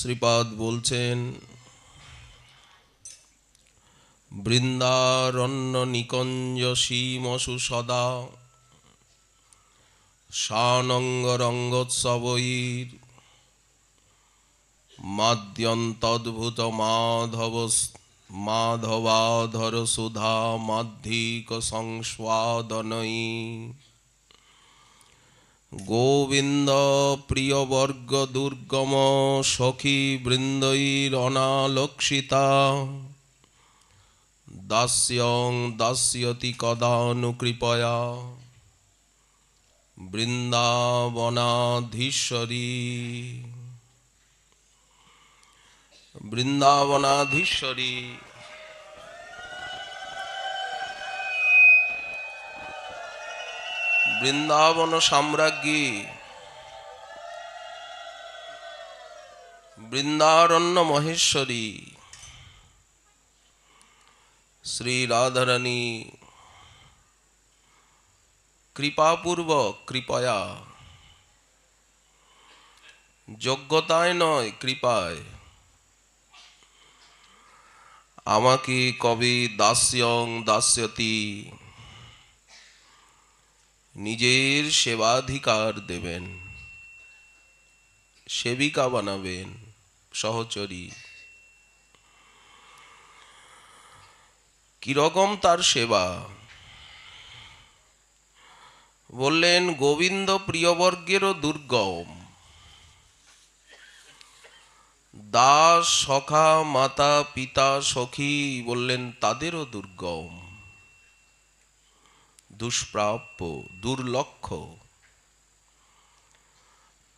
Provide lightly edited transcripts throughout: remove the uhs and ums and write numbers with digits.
শ্রীপাদ বলছেন, বৃন্দারণ্য নিকঞ্জ সীমসু সদা সানঙ্গ রঙ্গোৎসবৈর মাদ্যন্তদ্ভুত মাধবাধর সুধা মাধ্যিক সংস্বাদনৈ গোবিন্দ প্রিয়বর্গ দুর্গম সখী বৃন্দৈর অনালক্ষিতা দাস্যং দাস্যতি কদানুকৃপয়া বৃন্দাবনাধীশ্বরী। বৃন্দাবনাধীশ্বরী বৃন্দাবন সাম্রাজ্ঞী বৃন্দারণ্য মহেশ্বরী শ্রী রাধারানী কৃপাপূর্বক কৃপয়া, যোগ্যতায় নয় কৃপায় আমাকে কবে দাস্যং দাস্যতি নিজের সেবাধিকার দেবেন, সেবিকা বানাবেন, সহচরী। কিরকম তার সেবা? বললেন গোবিন্দ প্রিয়বর্গেরও দুর্গম, দাস সখা মাতা পিতা সখী বললেন তাদেরও দুর্গম, দুষ্প্রাপ্য দুর্লক্ষ,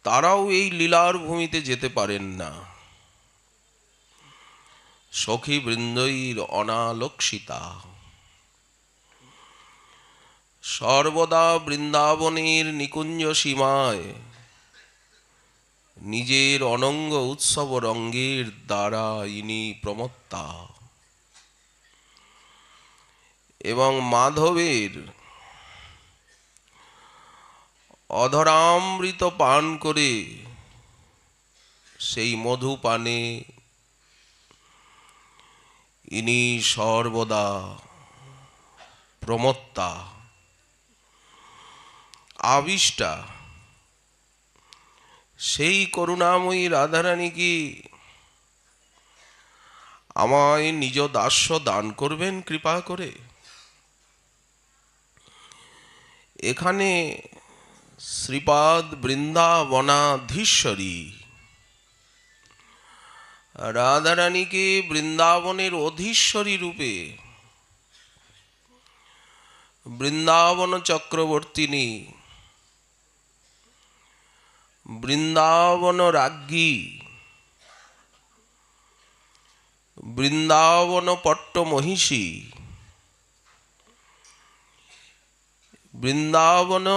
তারাও এই লীলার ভূমিতে যেতে পারেন না। সখী বৃন্দৈর অনালক্ষিতা, সর্বদা বৃন্দাবনের নিকুঞ্জ সীমায় নিজের অনঙ্গ উৎসব রঙ্গের দ্বারা ইনি প্রমত্তা এবং মাধবের অধরামৃত পান করে সেই মধু পানে ইনি সর্বদা প্রমত্তা আবিষ্টা। সেই করুণাময়ী রাধারানী কি আমায় নিজ দাস্য দান করবেন কৃপা করে? এখানে শ্রীপাদ বৃন্দাবনাধীশ্বরী রাধারানীকে বৃন্দাবনের অধীশ্বরী রূপে, বৃন্দাবন চক্রবর্তিনী, বৃন্দাবন রাজ্ঞী, বৃন্দাবন পট্ট মহিষী, বৃন্দাবন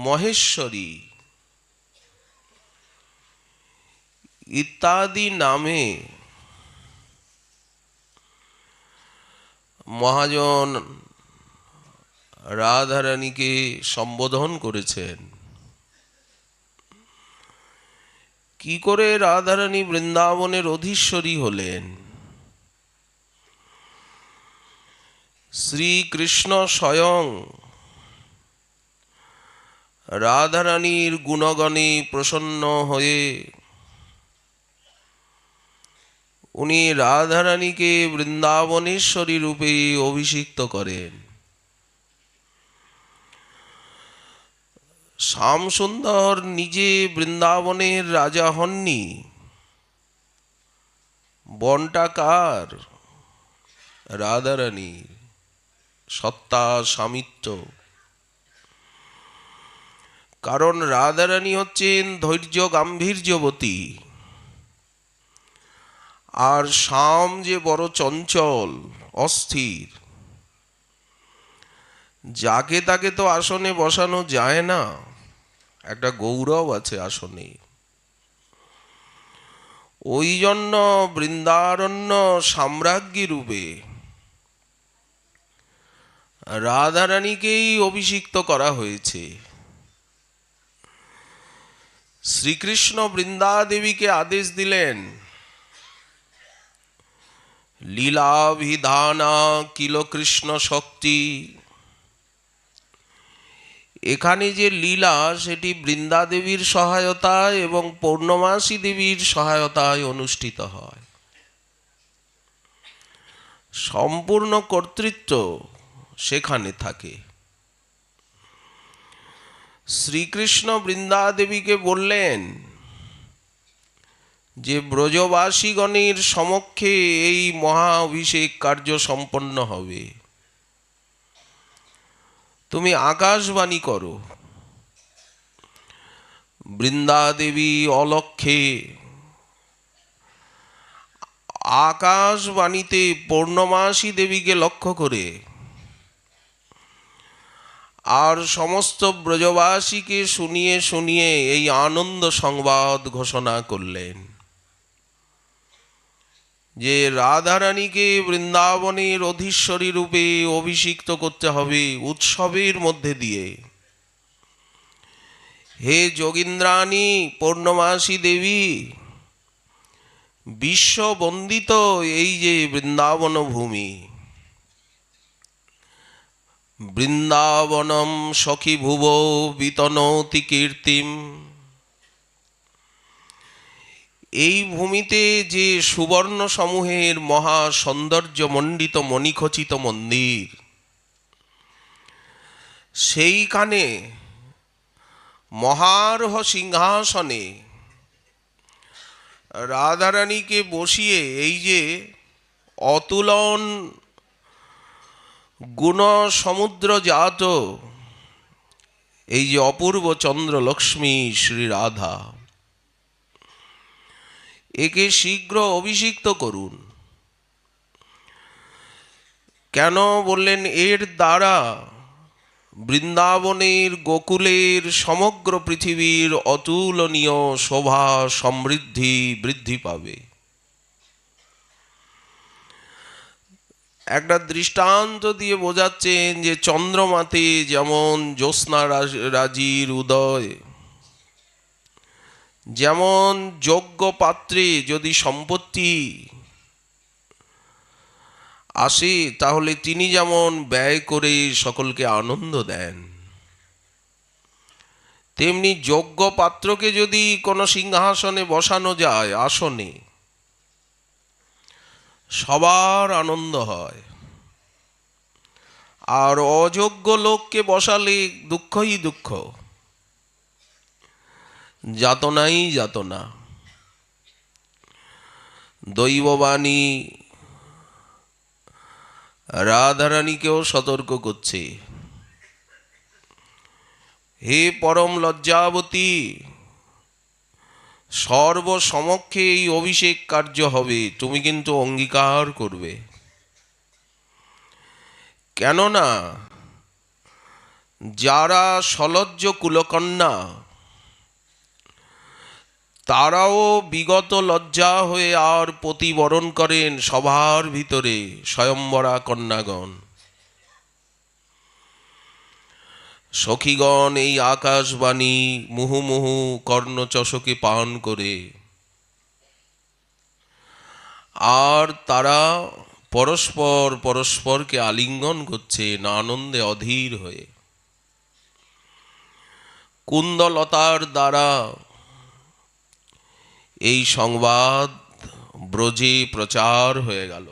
মহেশ্বরী ইত্যাদি নামে মহাজন রাধারানীকে সম্বোধন করেছেন। কি করে রাধারানী বৃন্দাবনের অধীশ্বরী হলেন? শ্রীকৃষ্ণ স্বয়ং রাধারানীর গুণগণে প্রসন্ন হয়ে উনি রাধারানীকে বৃন্দাবনেশ্বরী রূপে অভিষিক্ত করেন। শ্যামসুন্দর নিজে বৃন্দাবনের রাজা হননি, বনটা কার? রাধারানীর। সত্তা স্বামিত্ব। কারণ রাধারানী হচ্ছেন ধৈর্য গাম্ভীর্যবতী, আর শ্যাম যে বড় চঞ্চল অস্থির, যাকে তাকে তো আসনে বসানো যায় না, একটা গৌরব আছে আসনে। ওই জন্য বৃন্দারণ্য সাম্রাজ্ঞী রূপে রাধারানীকেই অভিষিক্ত করা হয়েছে। শ্রীকৃষ্ণ বৃন্দা দেবীকে আদেশ দিলেন, লীলাভিধানা কিল কৃষ্ণ শক্তি। এখানে যে লীলা সেটি বৃন্দা দেবীর সহায়তায় এবং পূর্ণমাসী দেবীর সহায়তায় অনুষ্ঠিত হয়। সম্পূর্ণ কর্তৃত্ব সেখানে থাকে। শ্রীকৃষ্ণ বৃন্দা দেবীকে বললেন যে ব্রজবাসীগণের সমক্ষে এই মহা অভিষেক কার্য সম্পন্ন হবে, তুমি আকাশবাণী করো। বৃন্দা দেবী অলক্ষ্যে আকাশবাণীতে পূর্ণমাসী দেবীকে লক্ষ্য করে আর সমস্ত ব্রজবাসীকে শুনিয়ে শুনিয়ে এই আনন্দ সংবাদ ঘোষণা করলেন যে রাধারানীকে বৃন্দাবনের অধীশ্বরী রূপে অভিষিক্ত করতে হবে উৎসবের মধ্যে দিয়ে। হে যোগীন্দ্রাণী পূর্ণমাসী দেবী, বিশ্ববন্দিত এই যে বৃন্দাবন ভূমি, বৃন্দাবনম সখী ভুব বিতনতি কীর্তিম, এই ভূমিতে যে সুবর্ণ সমূহের মহা সৌন্দর্য মণ্ডিত মণিখচিত মন্দির, সেইখানে মহার্ঘ সিংহাসনে রাধারানীকে বসিয়ে এই যে অতুলন গুণ সমুদ্র জাত এই যে অপূর্ব চন্দ্র লক্ষ্মী শ্রী রাধা, একে শীঘ্র অভিষিক্ত করুন। কেন বললেন? এর দ্বারা বৃন্দাবনের গোকুলের সমগ্র পৃথিবীর অতুলনীয় শোভা সমৃদ্ধি বৃদ্ধি পাবে। একটা দৃষ্টান্ত দিয়ে বোঝাচ্ছেন যে চন্দ্রমাতে যেমন জ্যোৎস্না রাজির উদয়, যেমন যোগ্য পাত্রে যদি সম্পত্তি আসে তাহলে তিনি যেমন ব্যয় করে সকলকে আনন্দ দেন, তেমনি যোগ্য পাত্রকে যদি কোনো সিংহাসনে বসানো যায়, আসনে, সবার আনন্দ হয়। আর অযোগ্য লোককে বসালে দুঃখই দুঃখ, যাতনাই যাতনা। দৈববাণী রাধারানীকেও সতর্ক করছে, হে পরম লজ্জাবতী, সর্বসমক্ষে এই অভিষেক কার্য হবে, তুমি কিন্তু অঙ্গীকার করবে। কেননা যারা সলজ্জ কুলকন্যা তারাও বিগত লজ্জা হয়ে আর প্রতিবরণ করেন সবার ভিতরে স্বয়ম্বরা কন্যাগণ। সখীগণ এই আকাশবাণী মুহুমুহু কর্ণচষকে পান করে আর তারা পরস্পর পরস্পরকে আলিঙ্গন করছেন আনন্দে অধীর হয়ে। কুন্দলতার দ্বারা এই সংবাদ ব্রজে প্রচার হয়ে গেল।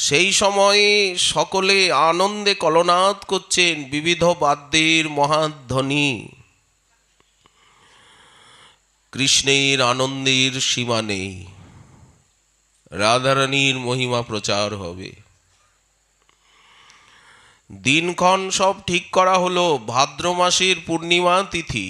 সেই সময়ে সকলে আনন্দে কলনাদ করছেন, বিবিধ বাদ্যের মহাধ্বনি। কৃষ্ণের আনন্দের সীমা নেই, রাধারানীর মহিমা প্রচার হবে। দিনক্ষণ সব ঠিক করা হলো। ভাদ্র মাসের পূর্ণিমা তিথি,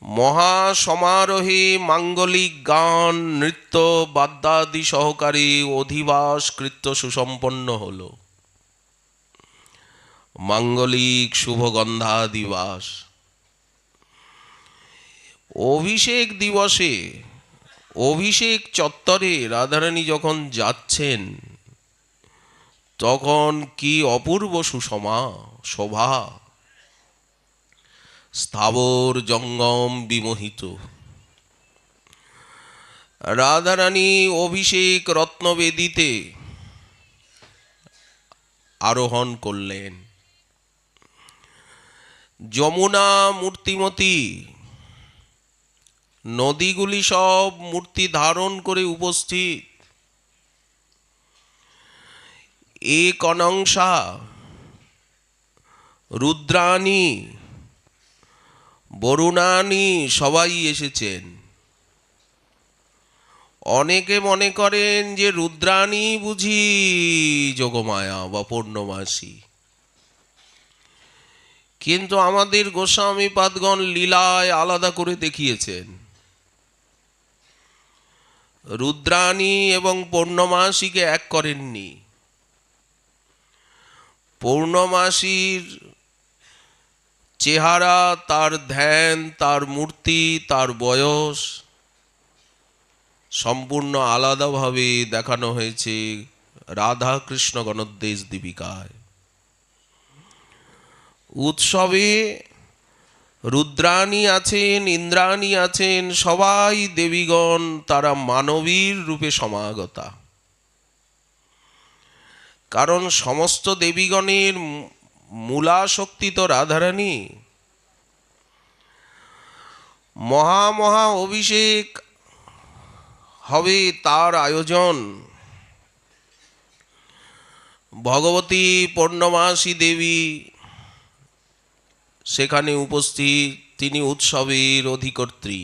মহা সমারোহে মাঙ্গলিক গান নৃত্য বাদ্যাদি সহকারে অধিবাস কৃত্য সুসম্পন্ন হল। মাঙ্গলিক শুভগন্ধা দিবাস। অভিষেক দিবসে অভিষেক চত্বরে রাধারানী যখন যাচ্ছেন তখন কি অপূর্ব সুষমা শোভা। স্থাবর জঙ্গম বিমোহিত। রাধারানী অভিষেক রত্নবেদিতে আরোহণ করলেন। যমুনা মূর্তিমতী, নদীগুলি সব মূর্তি ধারণ করে উপস্থিত। এ কনংসা, রুদ্রাণী, বরুণানী সবাই এসেছেন। অনেকে মনে করেন যে রুদ্রাণী বুঝি যোগমায়া বা পূর্ণমাসী, কিন্তু আমাদের গোস্বামী পাদগণ লীলায় আলাদা করে দেখিয়েছেন রুদ্রাণী এবং পূর্ণমাসীকে এক করেননি। পূর্ণমাসীর চেহারা, তার ধ্যান, তার মূর্তি, তার বয়স সম্পূর্ণ আলাদাভাবে দেখানো হয়েছে রাধা কৃষ্ণ গণোদ্দেশ দীপিকায়। উৎসবে রুদ্রাণী আছেন, ইন্দ্রাণী আছেন, সবাই দেবীগণ, তারা মানবীর রূপে সমাগতা। কারণ সমস্ত দেবীগণের মূলা শক্তি তো রাধারানী। মহা মহা অভিষেক হবে, তার আয়োজন। ভগবতী পূর্ণমাসী দেবী সেখানে উপস্থিত, তিনি উৎসবের অধিকর্ত্রী।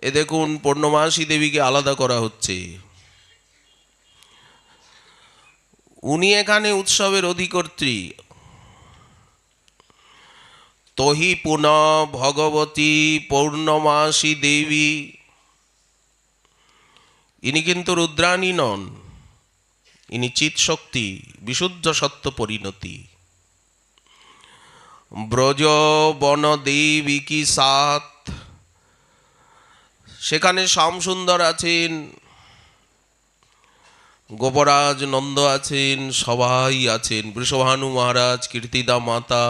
এ দেখুন, পূর্ণমাসী দেবীকে আলাদা করা হচ্ছে, উনি এখানে উৎসবের অধিকর্ত্রী। তহি পুনঃ ভগবতী পূর্ণমাসী দেবী, ইনি কিন্তু রুদ্রাণী নন, ইনি চিৎ শক্তি, বিশুদ্ধ সত্য পরিণতি। ব্রজ বন দেবী কি সাত, সেখানে শ্যামসুন্দর আছেন, গোপরাজ নন্দ আছেন, সবাই আছেন। বৃষভানু মহারাজ, কীর্তিদা মাতা,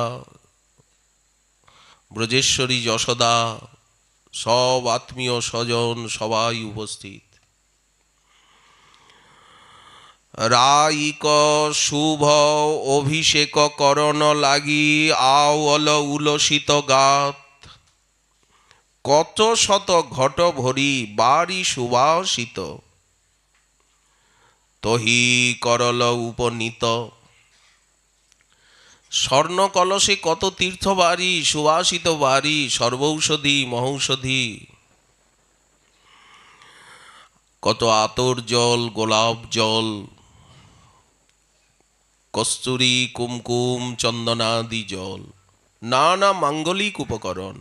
ব্রজেশ্বরী যশোদা, সব আত্মীয় স্বজন সবাই উপস্থিত। রাইক শুভ অভিষেক করণ লাগি আওল উলসিত গাত, কত শত ঘট ভরি বাড়ি সুবাসিত, তহি করল উপনীত। স্বর্ণ কলসে কত তীর্থ বাড়ি, সুবাসিত বাড়ি, সর্বৌষধি মহৌষধি, কত আতর জল, গোলাপ জল, কস্তুরী, কুমকুম, চন্দনাদি জল, নানা মাঙ্গলিক উপকরণ,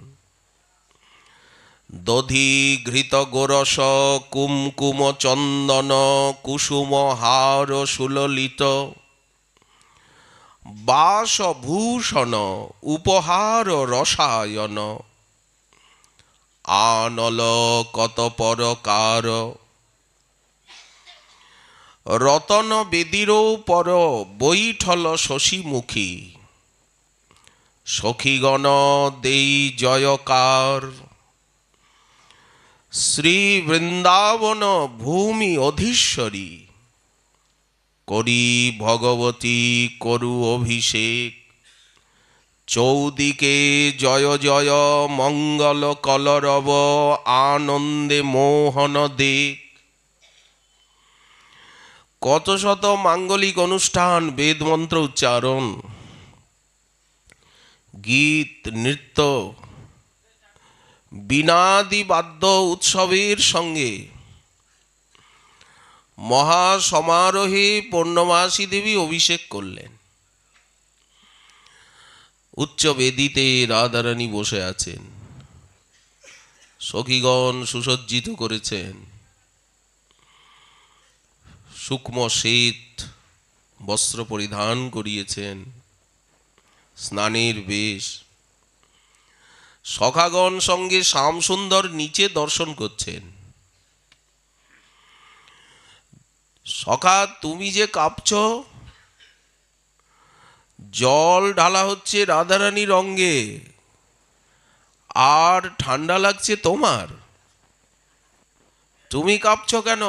দধি ঘৃত গোরস, কুমকুম চন্দন, কুসুম হার সুললিত, বাসভূষণ উপহার রসায়ন, আনল কত পরকার, রতন বেদিরও পর বৈঠল শশীমুখী, সখীগণ দেই জয়কার, শ্রী বৃন্দাবন ভূমি অধীশ্বরী, করি ভগবতী করু অভিষেক, চৌদিকে জয় জয় মঙ্গল কলরব, আনন্দে মোহন দেখ। কত শত মাঙ্গলিক অনুষ্ঠান, বেদমন্ত্র উচ্চারণ, গীত, নৃত্য, বীণাদি বাদ্য উৎসবের সঙ্গে মহা সমারোহে পূর্ণমাসী দেবী অভিষেক করলেন। উচ্চ বেদিতে রাধারানী বসে আছেন, সখীগণ সুসজ্জিত করেছেন, সূক্ষ্ম শ্বেত বস্ত্র পরিধান করিয়েছেন, স্নানের বেশ। সখাগণ সঙ্গে শ্যামসুন্দর নিচে দর্শন করছেন। সখা, তুমি যে কাঁপছ, জল ঢালা হচ্ছে রাধারানীর অঙ্গে, আর ঠান্ডা লাগছে তোমার, তুমি কাঁপছ কেন?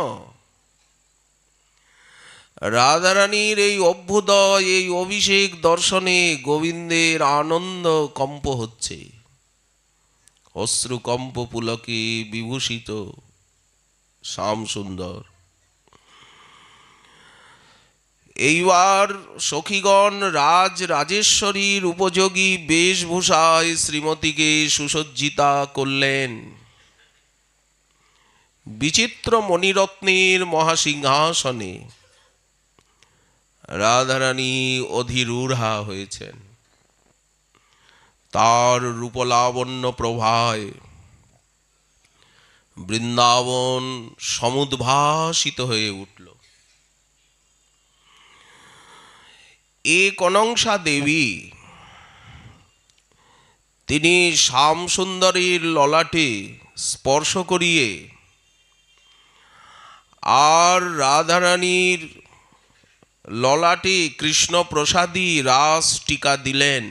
রাধারানীর এই অভ্যুদয়, এই অভিষেক দর্শনে গোবিন্দের আনন্দ কম্প হচ্ছে, অশ্রুকম্প পুলকে বিভূষিত শ্যাম সুন্দর। এইবার সখীগণ রাজেশ্বরীর উপযোগী বেশভূষায় শ্রীমতীকে সুসজ্জিতা করলেন। বিচিত্র মণিরত্নের মহাসিংহাসনে রাধারানী অধিরূঢ়া হয়েছেন। তার রূপলাবণ্য প্রভায় বৃন্দাবন সমুদ্ভাসিত হয়ে উঠল। এ কনংসা দেবী, তিনি শ্যামসুন্দরীর ললাটে স্পর্শ করিয়ে আর রাধারানীর ললাটে কৃষ্ণ প্রসাদী রাস টিকা দিলেন।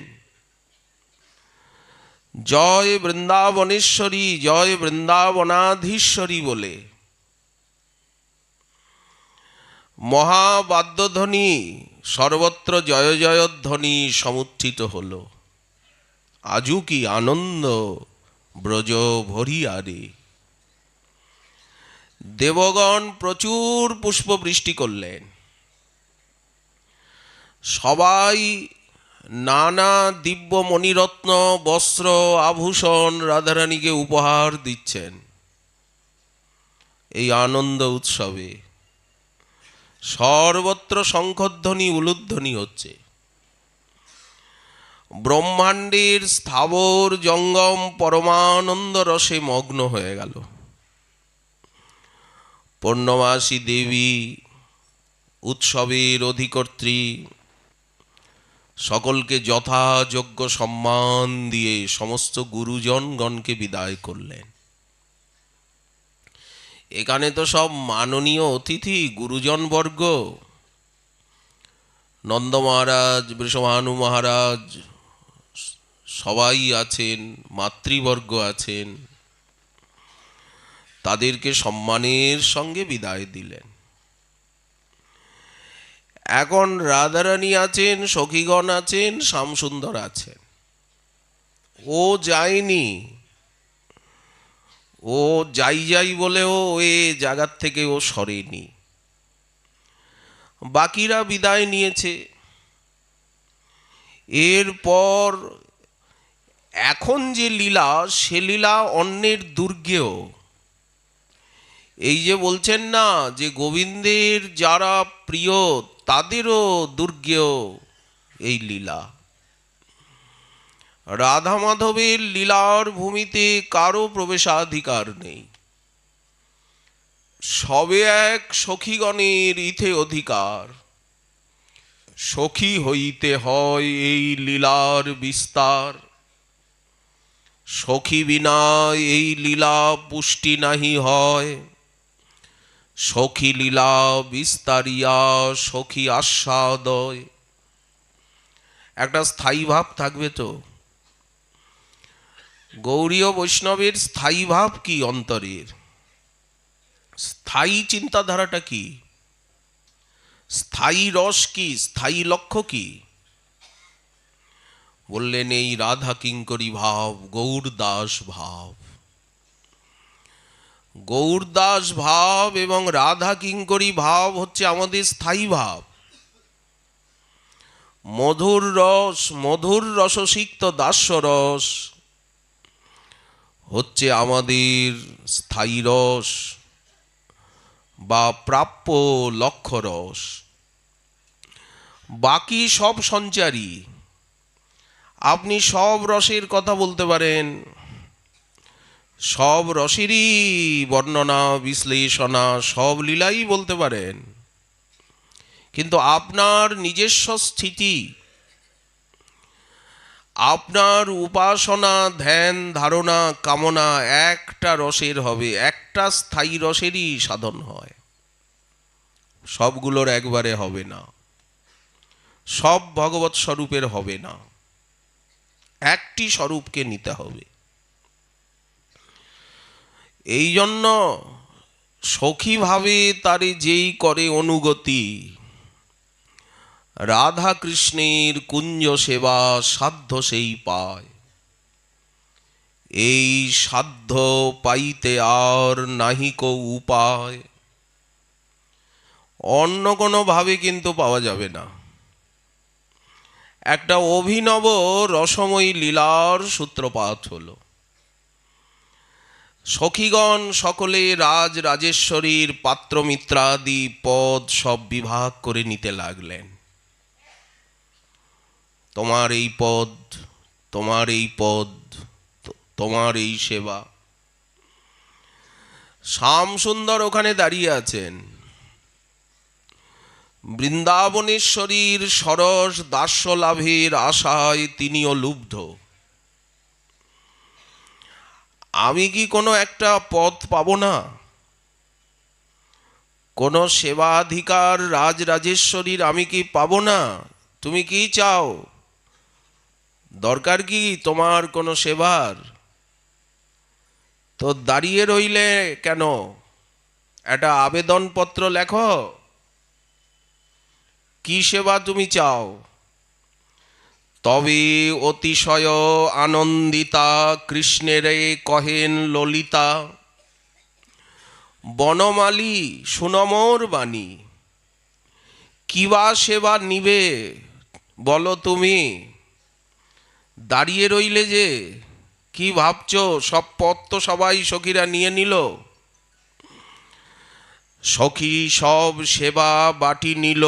জয় বৃন্দাবনেশ্বরী, জয় বৃন্দাবনাধীশ্বরী বলে মহাবাদ্যধ্বনি, সর্বত্র জয় জয়ধ্বনি সমুত্থিত হল। আজু কি আনন্দ ব্রজ ভরিয়ারে। দেবগণ প্রচুর পুষ্পবৃষ্টি করলেন। সবাই নানা দিব্য মণিরত্ন বস্ত্র আভূষণ রাধারানীকে উপহার দিচ্ছেন। এই আনন্দ উৎসবে সর্বত্র শঙ্খধ্বনি উলুধ্বনি হচ্ছে। ব্রহ্মাণ্ডের স্থাবর জঙ্গম পরমানন্দ রসে মগ্ন হয়ে গেল। পূর্ণমাসী দেবী উৎসবের অধিকর্ত্রী সকলকে যথাযোগ্য সম্মান দিয়ে সমস্ত গুরুজনগণকে বিদায় করলেন। এখানে তো সব মাননীয় অতিথি গুরুজনবর্গ, নন্দ মহারাজ, বৃষভানু মহারাজ সবাই আছেন, মাতৃবর্গ আছেন, তাদেরকে সম্মানের সঙ্গে বিদায় দিলেন। এখন রাধারানী আছেন, সখীগণ আছেন, শ্যামসুন্দর আছেন। ও যায়নি, ও যাই বলেও এ জায়গার থেকে ও সরেনি। বাকিরা বিদায় নিয়েছে। এরপর এখন যে লীলা, সে লীলা অন্যের দুর্গেও। এই যে বলছেন না যে গোবিন্দের যারা প্রিয় তাদেরও দুর্গেও এই লীলা। রাধা মাধবের লীলার ভূমিতে কারো প্রবেশাধিকার নেই, সবে এক সখীগণের ইথে অধিকার। সখী হইতে হয় এই লীলার বিস্তার, সখী বিনা এই লীলা পুষ্টি নাহি হয়। সখী লীলা বিস্তারিয়া সখী আস্বাদয়। একটা স্থায়ী ভাব থাকবে তো। গৌড়ীয় বৈষ্ণবের স্থায়ী ভাব কি? অন্তরের স্থায়ী চিন্তাধারাটা কি? স্থায়ী রস কি? স্থায়ী লক্ষ্য কি? বললেন এই রাধা কিঙ্করী ভাব, গৌরদাস ভাব। গৌরদাস ভাব এবং রাধা কিঙ্করী ভাব হচ্ছে আমাদের স্থায়ী ভাব। মধুর রস, মধুর রসসিক্ত দাস্য রস হচ্ছে আমাদের স্থায়ী রস বা প্রাপ্য লক্ষ্য রস। বাকি সব সঞ্চারী। আপনি সব রসের কথা বলতে পারেন, সব রসেরই বর্ণনা বিশ্লেষণা, সব লীলাই বলতে পারেন, কিন্তু আপনার নিজস্ব স্থিতি, আপনার উপাসনা, ধ্যান, ধারণা, কামনা একটা রসের হবে, একটা স্থায়ী রসেরই সাধন হয়, সবগুলোর একবারে হবে না। সব ভগবৎ স্বরূপের হবে না, একটি স্বরূপকে নিতে হবে। এই জন্য সখীভাবে তারে যেই করে অনুগতি, রাধা কৃষ্ণের কুঞ্জ সেবা সাধ্য সেই পায়। এই সাধ্য পাইতে আর নাহিক উপায়। অন্য কোনোভাবে কিন্তু পাওয়া যাবে না। একটা অভিনব রসময়ী লীলার সূত্রপাত হলো। সখীগণ সকলে রাজ রাজেশ্বরীর পাত্রমিত্রাদি পদ সব বিভাগ করে নিতে লাগলেন। তোমার এই পদ, তোমার এই পদ, তোমার এই সেবা। শ্যামসুন্দর ওখানে দাঁড়িয়ে আছেন। বৃন্দাবনেশ্বরীর সরস দাস্য লাভের আশায় তিনিও লুব্ধ। আমি কি কোনো একটা পদ পাবো না? কোনো সেবাধিকার রাজ রাজেশ্বরীর আমি কি পাবো না? তুমি কি চাও? দরকার কি তোমার কোনো সেবার? তো দাঁড়িয়ে রইলে কেন? একটা আবেদনপত্র লেখো। কি সেবা তুমি চাও? তবে অতিশয় আনন্দিতা কৃষ্ণেরে কহেন ললিতা, বনমালী সুনমোর বাণী। কিবা সেবা নিবে বলো তুমি? দাঁড়িয়ে রইলে যে, কি ভাবছো? সব পথ তো সবাই সখীরা নিয়ে নিল। সখী সব সেবা বাটি নিল,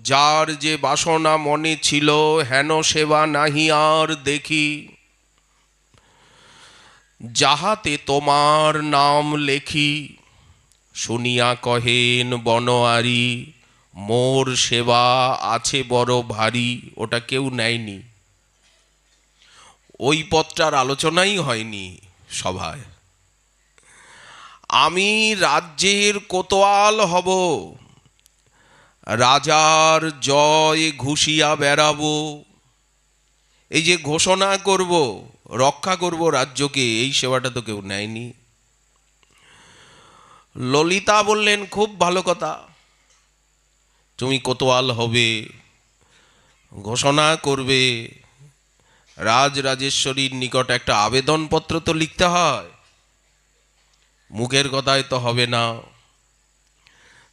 যার যে বাসনা মনে ছিল, হেন সেবা নাহি আর দেখি। যাহাতে তোমার নাম লেখি, শুনিয়া কহেন বনোয়ারি, মোর সেবা আছে বড় ভারী। ওটা কেউ নেয়নি, ওই পদটার আলোচনাই হয়নি সভায়। আমি রাজ্যের কোতোয়াল হব, রাজার জয় ঘুষিয়া বেড়াবো। এই যে ঘোষণা করব, রক্ষা করব রাজ্যকে, এই সেবাটা তো কেউ নেয়নি। ললিতা বললেন, খুব ভালো কথা, তুমি কোতোয়াল হবে, ঘোষণা করবে, রাজ রাজেশ্বরীর নিকট একটা আবেদনপত্র তো লিখতে হয়, মুখের কথায় তো হবে না।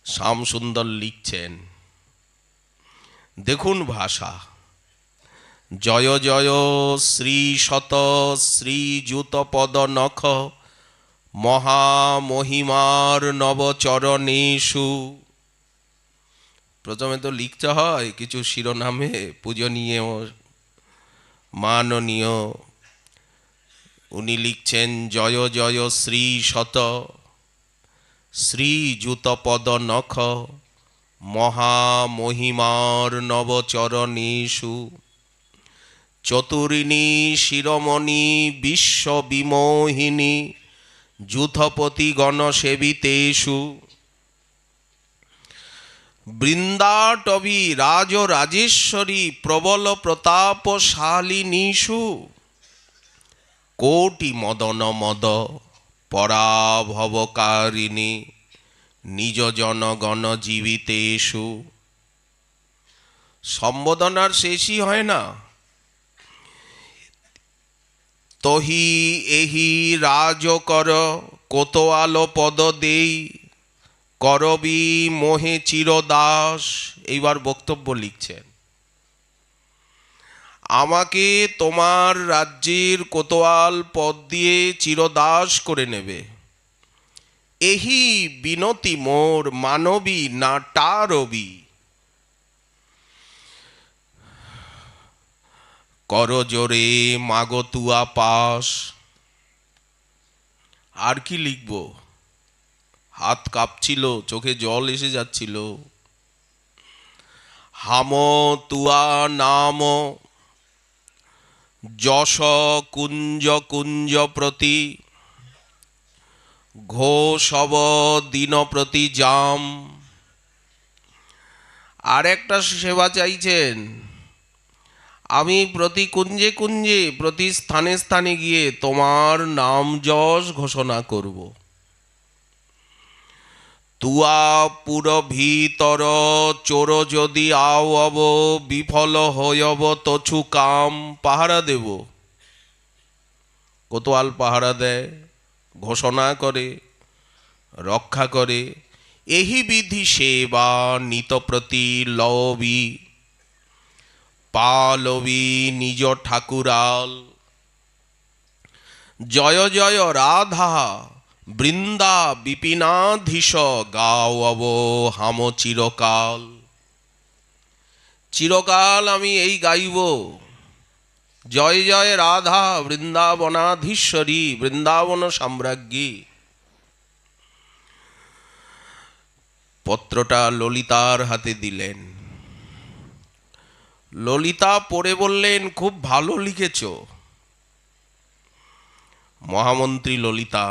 শ্যামসুন্দর লিখছেন, দেখুন ভাষা। জয় জয় শ্রী শত শ্রীযুত পদ নখ, মহামহিমার নবচরণেষু। প্রথমে তো লিখতে হয় কিছু শিরোনামে, পূজনীয় মাননীয়। উনি লিখছেন, জয় জয় শ্রী শত শ্রীযুত পদ নখ, মহামহিমার নবচরণেষু। চতুরিণী শিরোমণি বিশ্ব বিমোহিনী, যূথপতি গণসেবিতেষু। বৃন্দাটবী রাজ রাজেশ্বরী প্রবল প্রতাপশালিনীষু। কোটি মদন মদ পরাভবকারিণী, নিজ জনগণ জীবিতেষু। সম্বোধনার শেষই হয় না। তহি এহি রাজ কর, কোতোয়াল পদ দেই, করবি মোহে চিরদাস। এইবার বক্তব্য লিখছেন, আমাকে তোমার রাজ্যের কোতোয়াল পদ দিয়ে চিরদাস করে নেবে। এহি বিনতি মোর মানবী না টারবি। কর জোরে মাগো তুয়া পাস। আর কি লিখব? হাত কাঁপছিল, চোখে জল এসে যাচ্ছিল। হাম তুয়া নাম, যশ কুঞ্জ কুঞ্জ প্রতি, ঘোষব দিন প্রতি জাম। আর একটা সেবা চাইছেন, আমি প্রতি কুঞ্জে কুঞ্জে প্রতি স্থানে স্থানে গিয়ে তোমার নাম যশ ঘোষণা করব। তুয়া পুর ভিতর চোর যদি আও অব বিফল হয়ব তছু কাম। পাহারা দেব। কোতোয়াল পাহারা দেয়, ঘোষণা করে, রক্ষা করে। এহি বিধি সেবা নিত প্রতি লবি পালবি নিজ ঠাকুরাল। জয় জয় রাধা বৃন্দা বিপিনাধীশ গাও অব হাম চিরকাল। চিরকাল আমি এই গাইব, জয় জয় রাধা বৃন্দাবনাধীশ্বরী, বৃন্দাবন সাম্রাজ্ঞী। পত্রটা ললিতার হাতে দিলেন। ললিতা পড়ে বললেন, খুব ভালো লিখেছ। মহামন্ত্রী ললিতা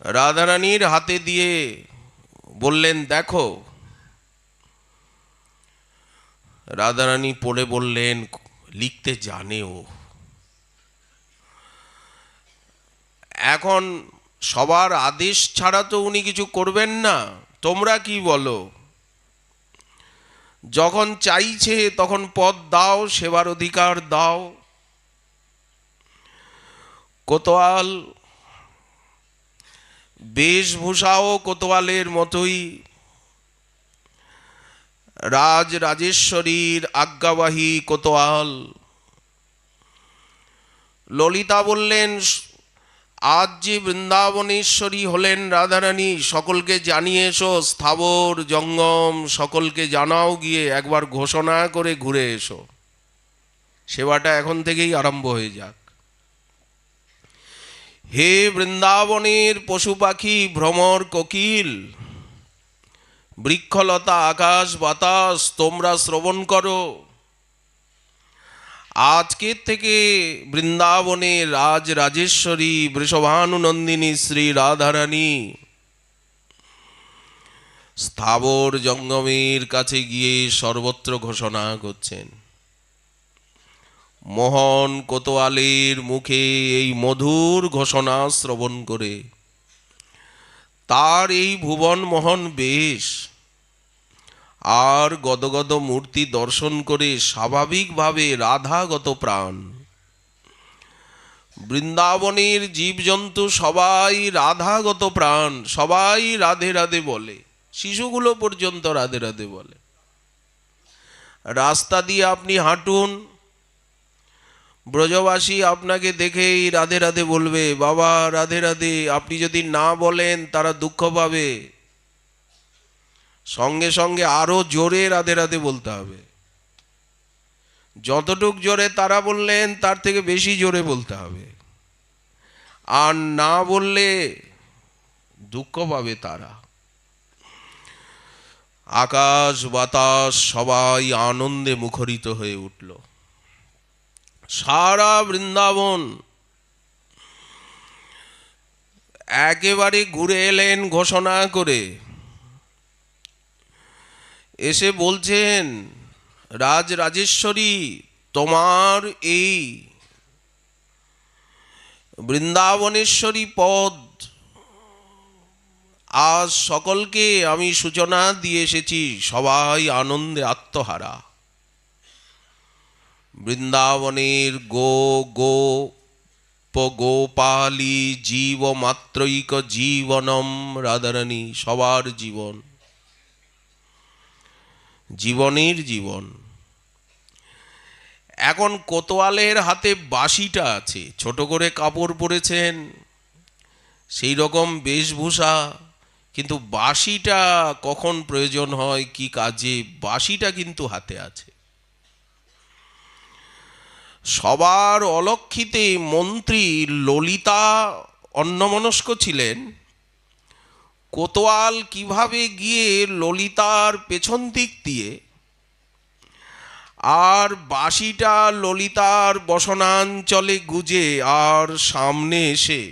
রাধারানীর হাতে দিয়ে বললেন, দেখো। রাধারানী পড়ে বললেন, লিখতে জানে ও। এখন সবার আদেশ ছাড়া তো উনি কিছু করবেন না। তোমরা কি বলো? যখন চাইছে তখন পদ দাও, সেবার অধিকার দাও। কোতোয়াল বেশভূষাও কোতোয়ালের মতোই, রাজরাজেশ্বরীর আজ্ঞাবাহী কোতোয়াল। ললিতা বললেন, আজ যে বৃন্দাবনেশ্বরী হলেন রাধারানী, সকলকে জানিয়ে এসো। স্থাবর জঙ্গম সকলকে জানাও, গিয়ে একবার ঘোষণা করে ঘুরে এসো। সেবাটা এখন থেকেই আরম্ভ হয়ে যাক। হে বৃন্দাবনের পশু পাখি ভ্রমর কোকিল, বৃক্ষলতা আকাশ বাতাস, তোমরা শ্রবণ করো। আজকের থেকে বৃন্দাবনে রাজরাজেশ্বরী বৃষভানুনন্দিনী শ্রী রাধারানী স্থাবর জঙ্গমের কাছে গিয়ে সর্বত্র ঘোষণা করছেন। মোহন কোতোয়ালের মুখে এই মধুর ঘোষণা শ্রবণ করে তার এই ভুবন মোহন বেশ আর গদগদ মূর্তি দর্শন করে স্বাভাবিকভাবে রাধাগত প্রাণ। বৃন্দাবনের জীবজন্তু সবাই রাধাগত প্রাণ, সবাই রাধে রাধে বলে। শিশুগুলো পর্যন্ত রাধে রাধে বলে। রাস্তা দিয়ে আপনি হাঁটুন, ব্রজবাসী আপনাকে দেখেই রাধে রাধে বলবে, বাবা রাধে রাধে। আপনি যদি না বলেন তারা দুঃখ পাবে। সঙ্গে সঙ্গে আরো জোরে রাধে রাধে বলতে হবে। যতটুক জোরে তারা বললেন তার থেকে বেশি জোরে বলতে হবে। আর না বললে দুঃখ পাবে তারা। আকাশ বাতাস সবাই আনন্দে মুখরিত হয়ে উঠল। সারা বৃন্দাবন একেবারে ঘুরে এলেন ঘোষণা করে। এসে বলছেন, রাজরাজেশ্বরী, তোমার এই বৃন্দাবনেশ্বরী পদ আজ সকলকে আমি সূচনা দিয়ে এসেছি। সবাই আনন্দে আত্মহারা। বৃন্দাবনের গোপালী জীব মাত্রৈক জীবনম রাধারানী, সবার জীবন, জীবনের জীবন। এখন কোতোয়ালের হাতে বাঁশিটা আছে, ছোট করে কাপড় পরেছেন, সেই রকম বেশভূষা, কিন্তু বাঁশিটা কখন প্রয়োজন হয় কি কাজে, বাঁশিটা কিন্তু হাতে আছে। সবার অলক্ষিতে মন্ত্রী ললিতা অন্যমনস্ক ছিলেন। কোতোয়াল কিভাবে গিয়ে ললিতার পেছন দিক দিয়ে আর বাঁশিটা ললিতার বসনাঞ্চলে গুজে আর সামনে এসে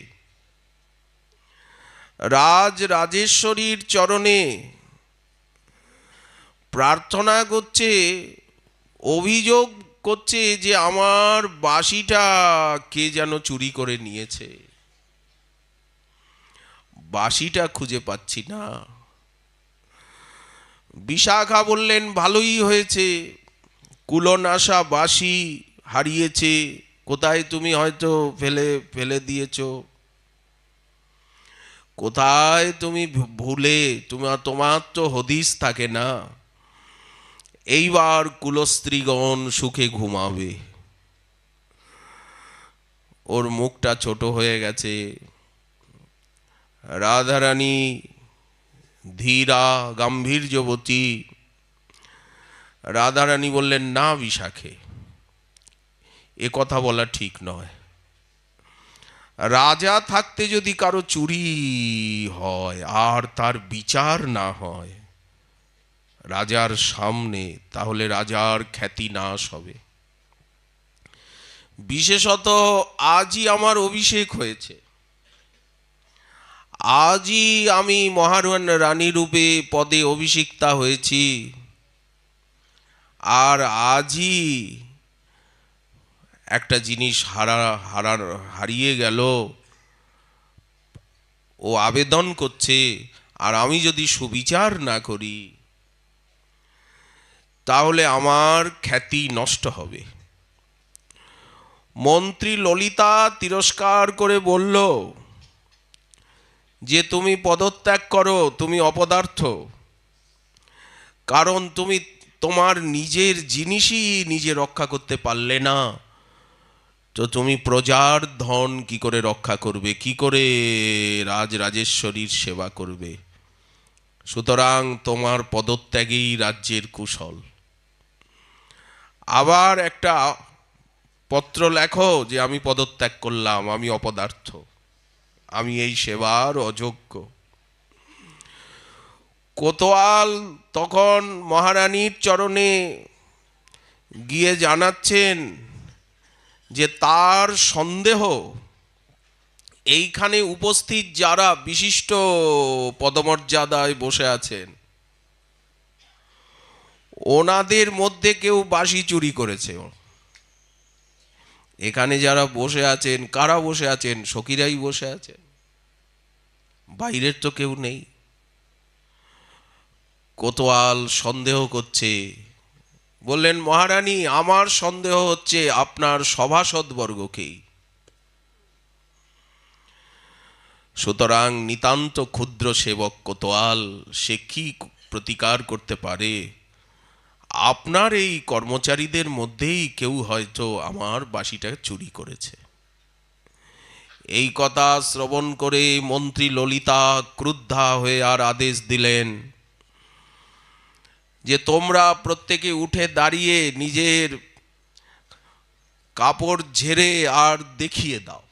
রাজরাজেশ্বরীর চরণে প্রার্থনা করছে, অভিযোগ করছে যে আমার বাঁশিটা কে যেন চুরি করে নিয়েছে, বাঁশিটা খুঁজে পাচ্ছি না। বিশাখা বললেন ভালোই হয়েছে, কুলনাশা বাঁশি হারিয়েছে, কোথায় তুমি হয়তো ফেলে ফেলে দিয়েছো, কোথায় তুমি ভুলে, তোমার তো হদিস থাকে না। এইবার কুলস্ত্রীগণ সুখে ঘুমাবে। ওর মুখটা ছোট হয়ে গেছে। রাধারানী ধীরা গাম্ভীর্যবতী। রাধারানী বললেন না বিশাখে, এ কথা বলা ঠিক নয়। রাজা থাকতে যদি কারো চুরি হয় আর তার বিচার না হয় রাজার সামনে, তাহলে রাজার খ্যাতি নাশ হবে। বিশেষত আজই আমার অভিষেক হয়েছে, আজই আমি মহারানী রূপে পদে অভিষিক্তা হয়েছি, আর আজই একটা জিনিস হারিয়ে গেল, ও আবেদন করছে, আর আমি যদি সুবিচার না করি তাহলে আমার খ্যাতি নষ্ট হবে। মন্ত্রী ললিতা তিরস্কার করে বলল যে তুমি পদত্যাগ করো, তুমি অপদার্থ, কারণ তুমি তোমার নিজের জিনিসই নিজে রক্ষা করতে পারলে না, তো তুমি প্রজার ধন কি করে রক্ষা করবে, কি করে রাজরাজেশ্বরীর সেবা করবে? সুতরাং তোমার পদত্যাগেই রাজ্যের কুশল। আবার একটা পত্র লেখো যে আমি পদত্যাগ করলাম, আমি অপদার্থ, আমি এই সেবার অযোগ্য। কোতোয়াল তখন মহারানীর চরণে গিয়ে জানাচ্ছেন যে তার সন্দেহ এইখানে উপস্থিত যারা বিশিষ্ট পদমর্যাদায় বসে আছেন ওনাদের মধ্যে কেউ বাঁশি চুরি করেছে। এখানে যারা বসে আছেন, কারা বসে আছেন? সখীরাই বসে আছেন, বাইরের তো কেউ নেই। কোতোয়াল সন্দেহ করছে, বললেন মহারানী আমার সন্দেহ হচ্ছে আপনার সভাসদবর্গকেই। সুতরাং নিতান্ত ক্ষুদ্র সেবক কোতোয়াল, সে কি প্রতিকার করতে পারে? আপনার এই কর্মচারীদের মধ্যেই কেউ হয়তো আমার বাঁশিটা চুরি করেছে। এই কথা শ্রবণ করে মন্ত্রী ললিতা ক্রুদ্ধা হয়ে আর আদেশ দিলেন যে তোমরা প্রত্যেকে উঠে দাঁড়িয়ে নিজের কাপড় ঝেড়ে আর দেখিয়ে দাও,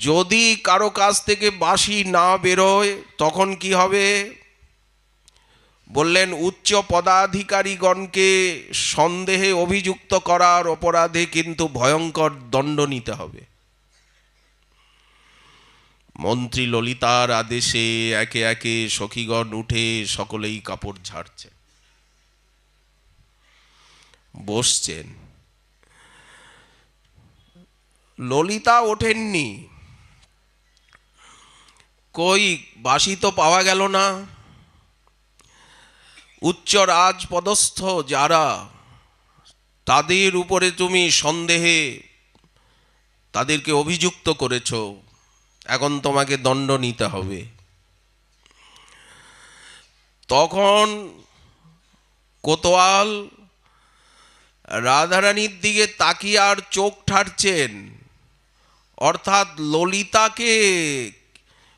যদি কারো কাছ থেকে বাঁশি না বেরোয় তখন কি হবে? বললেন উচ্চ পদাধিকারীগণকে সন্দেহে অভিযুক্ত করার অপরাধে কিন্তু ভয়ঙ্কর দণ্ড নিতে হবে। মন্ত্রী ললিতার আদেশে একে একে সখীগণ উঠে সকলেই কাপড় ঝাড়ছে, বসছেন। ললিতা ওঠেননি, কই বাঁশি তো পাওয়া গেল না। উচ্চ রাজপদস্থ যারা, তাদের উপরে তুমি সন্দেহে তাদেরকে অভিযুক্ত করেছ, এখন তোমাকে দণ্ড নিতে হবে। তখন কোতোয়াল রাধারানীর দিকে তাকিয়ে আর চোখ ঠাড়ছেন, অর্থাৎ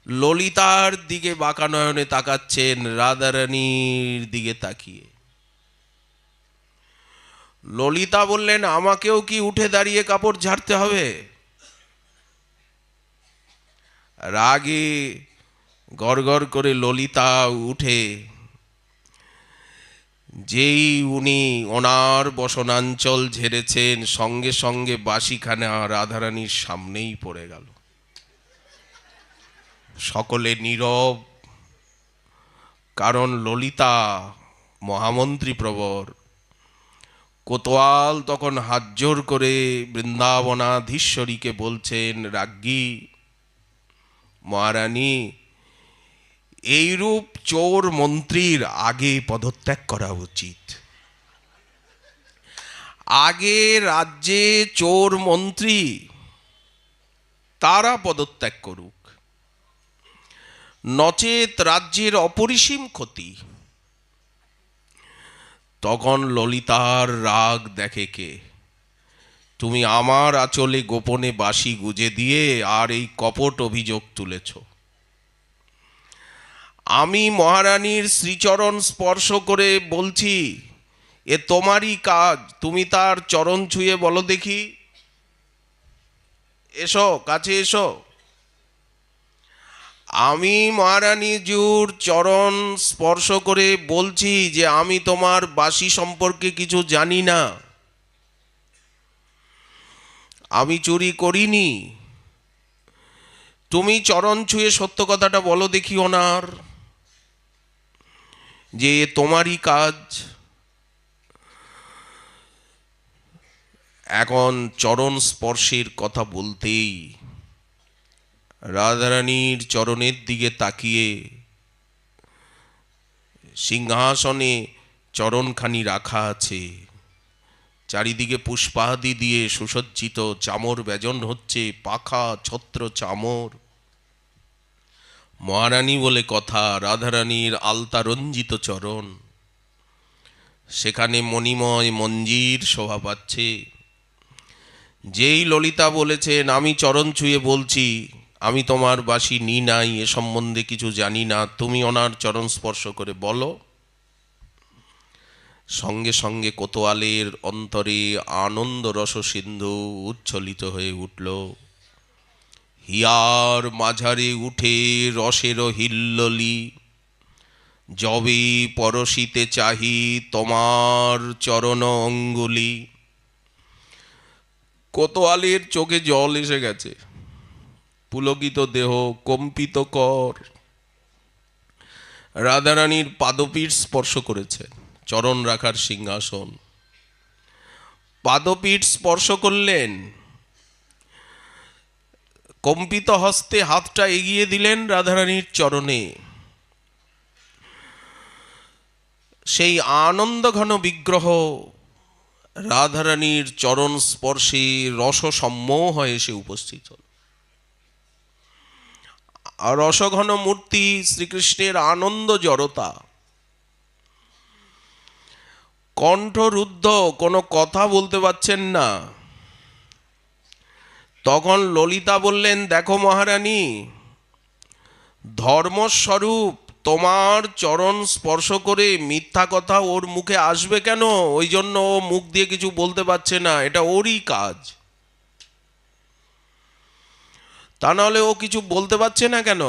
ললিতার দিকে বাঁকা নয়নে তাকাচ্ছেন, রাধারানীর দিকে তাকিয়ে। ললিতা বললেন আমাকেও কি উঠে দাঁড়িয়ে কাপড় ঝাড়তে হবে? রাগে গড়গড় করে ললিতা উঠে, যেই উনি ওনার বসনাঞ্চল ঝেড়েছেন সঙ্গে সঙ্গে বাঁশিখানা রাধারানীর সামনেই পড়ে গেল। সকলে নীরব, কারণ ললিতা মহামন্ত্রী প্রবর। কোতোয়াল তখন হাত জোর করে বৃন্দাবনাধীশ্বরীকে বলছেন, রাজ্ঞী মহারানী, এইরূপ চোর মন্ত্রীর আগে পদত্যাগ করা উচিত। আগে রাজ্যে চোর মন্ত্রী তারা পদত্যাগ করুক, নচেত রাজ্যের অপরিসীম ক্ষতি। তখন ললিতার রাগ দেখে কে? তুমি আমার আঁচলে গোপনে বাঁশি গুজে দিয়ে আর এই কপট অভিযোগ তুলেছ। আমি মহারানীর শ্রীচরণ স্পর্শ করে বলছি, এ তোমারই কাজ, তুমি তার চরণ ছুঁয়ে বলো দেখি। এসো, কাছে এসো। আমি মহারানীজির চরণ স্পর্শ করে বলছি যে আমি তোমার বাঁশি সম্পর্কে কিছু জানি না, আমি চুরি করিনি। তুমি চরণ ছুঁয়ে সত্য কথাটা বলো দেখি ওনার, যে তোমারই কাজ। এখন চরণ স্পর্শের কথা বলতেই রাধারানীর চরণের দিকে তাকিয়ে সিংহাসনে চরণখানি রাখা আছে, চারিদিকে পুষ্পাদি দিয়ে সুসজ্জিত, চামর ব্যজন হচ্ছে, পাখা ছত্র চামর। মহারানী বলে কথা, রাধারানীর আলতারঞ্জিত চরণ, সেখানে মণিময় মঞ্জির শোভা পাচ্ছে। যেই ললিতা বলেছেন আমি চরণ ছুঁয়ে বলছি আমি তোমার বাঁশি নি নাই, এ সম্বন্ধে কিছু জানি না, তুমি ওনার চরণ স্পর্শ করে বলো। সঙ্গে সঙ্গে কোতোয়ালের অন্তরে আনন্দ রস সিন্ধু উচ্ছ্বলিত হয়ে উঠল। হিয়ার মাঝারে উঠে রসের হিল্লোলি, যবে পরশিতে চাহি তোমার চরণ অঙ্গুলি। কোতোয়ালের চোখে জল এসে গেছে, পুলকিত দেহ কম্পিত কর। রাধারানীর পাদপীঠ স্পর্শ করেছে, চরণ রাখার সিংহাসন। পাদপীঠ স্পর্শ করলেন, কম্পিত হস্তে হাতটা এগিয়ে দিলেন রাধারানীর চরণে। সেই আনন্দঘন বিগ্রহ রাধারানীর চরণ স্পর্শে রস সম্মোহ হয়ে এসে উপস্থিত হল। আর রসঘন মূর্তি শ্রীকৃষ্ণের আনন্দ জড়তা, কণ্ঠরুদ্ধ, কোনো কথা বলতে পারছেন না। তখন ললিতা বললেন, দেখো মহারানী, ধর্মস্বরূপ তোমার চরণ স্পর্শ করে মিথ্যা কথা ওর মুখে আসবে কেন? ওই জন্য ও মুখ দিয়ে কিছু বলতে পারছে না, এটা ওরই কাজ। তা নাহলে ও কিছু বলতে পারছে না কেন?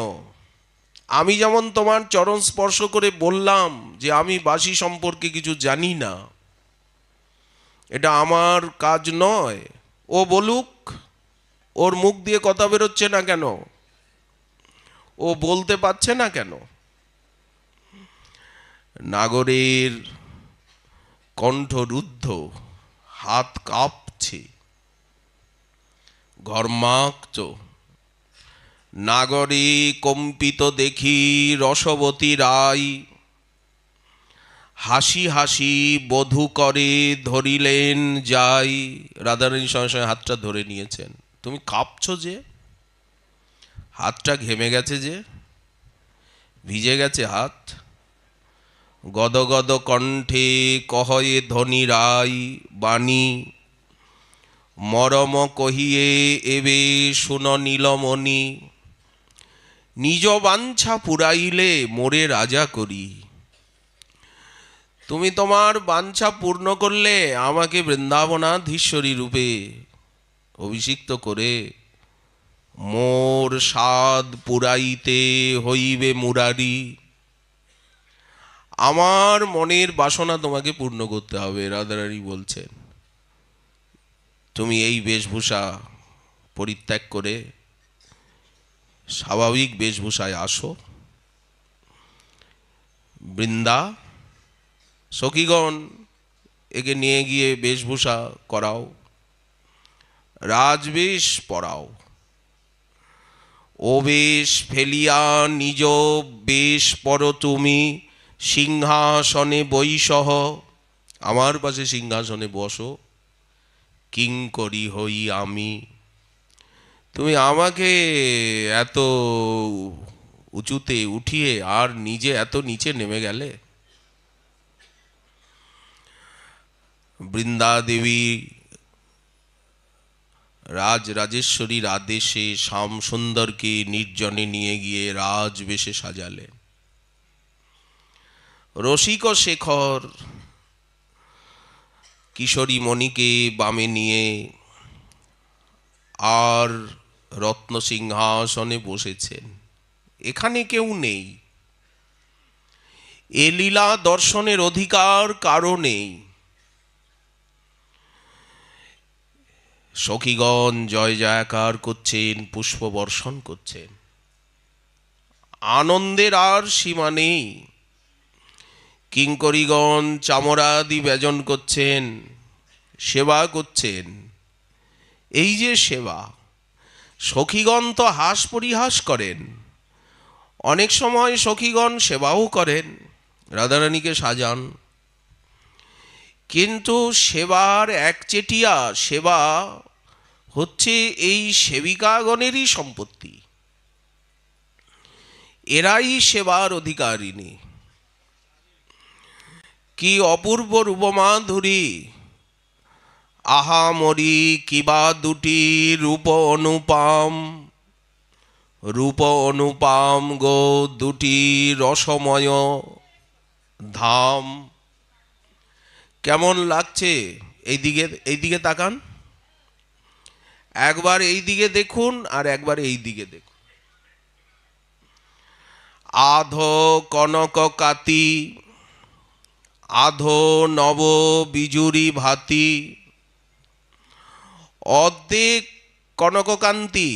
আমি যেমন তোমার চরণ স্পর্শ করে বললাম যে আমি বাঁশি সম্পর্কে কিছু জানি না, এটা আমার কাজ নয়। ও বলুক, ওর মুখ দিয়ে কথা বেরোচ্ছে না কেন? ও বলতে পারছে না কেন? নাগরের কণ্ঠরুদ্ধ, হাত কাঁপছে, ঘর্মাক্ত। নাগরে কম্পিত দেখি রসবতী রায়, হাসি হাসি বধূ করে ধরিলেন যাই। রাধারানী সঙ্গে সঙ্গে হাতটা ধরে নিয়েছেন। তুমি কাঁপছো যে, হাতটা ঘেমে গেছে যে, ভিজে গেছে হাত। গদগদ কণ্ঠে কহয়ে ধনী রায় বাণী, মরম কহিয়ে এবে শুন নীলমণি। নিজ বাঞ্ছা পুরাইলে মোরে রাজা করি। তুমি তোমার বাঞ্ছা পূর্ণ করলে আমাকে বৃন্দাবনাধীশ্বরী রূপে অভিষিক্ত করে মোর সাধ পুরাইতে হইবে মুরারি। আমার মনের বাসনা তোমাকে পূর্ণ করতে হবে। রাধারানী বলছেন, তুমি এই বেশভূষা পরিত্যাগ করে স্বাভাবিক বেশভূষায় আসো। বৃন্দা সখীগণ একে নিয়ে গিয়ে বেশভূষা করাও, রাজবেশ পরাও। ও বেশ ফেলিয়া নিজ বেশ পর তুমি, সিংহাসনে বৈসহ, আমার পাশে সিংহাসনে বসো। কিঙ্করী হই আমি, তুমি আমাকে এত উঁচুতে উঠিয়ে আর নিজে এত নিচে নেমে গেলে। বৃন্দা দেবী রাজরাজেশ্বরীর আদেশে শ্যামসুন্দরকে নির্জনে নিয়ে গিয়ে রাজবেশে সাজালেন। রসিক শেখর কিশোরী মণিকে বামে নিয়ে আর রত্ন সিংহাসনে বসেছেন। এখানে কেউ নেই, এ লীলা দর্শনের অধিকার কারো নেই। সখীগণ জয় জয়কার করছেন, পুষ্প বর্ষণ করছেন, আনন্দের আর সীমা নেই। কিঙ্করীগণ চামরাদি ব্যজন করছেন, সেবা করছেন। এই যে সেবা, সখীগণ তো হাস পরিহাস করেন, অনেক সময় সখীগণ সেবাও করেন, রাধারানীকে সাজান। কিন্তু সেবার একচেটিয়া সেবা হচ্ছে এই সেবিকাগণেরই সম্পত্তি, এরাই সেবার অধিকারিণী। কি অপূর্ব রূপমাধুরী, আহা মরি কিবা দুটি রূপ অনুপম, রূপ অনুপম গো দুটি রসময় ধাম। কেমন লাগছে? এইদিকে তাকান, একবার এই দিকে দেখুন আর একবার এই দিকে দেখুন। আধো কনক কাতি, আধো নব বিজুরি ভাতি, অর্ধেক কনককান্তি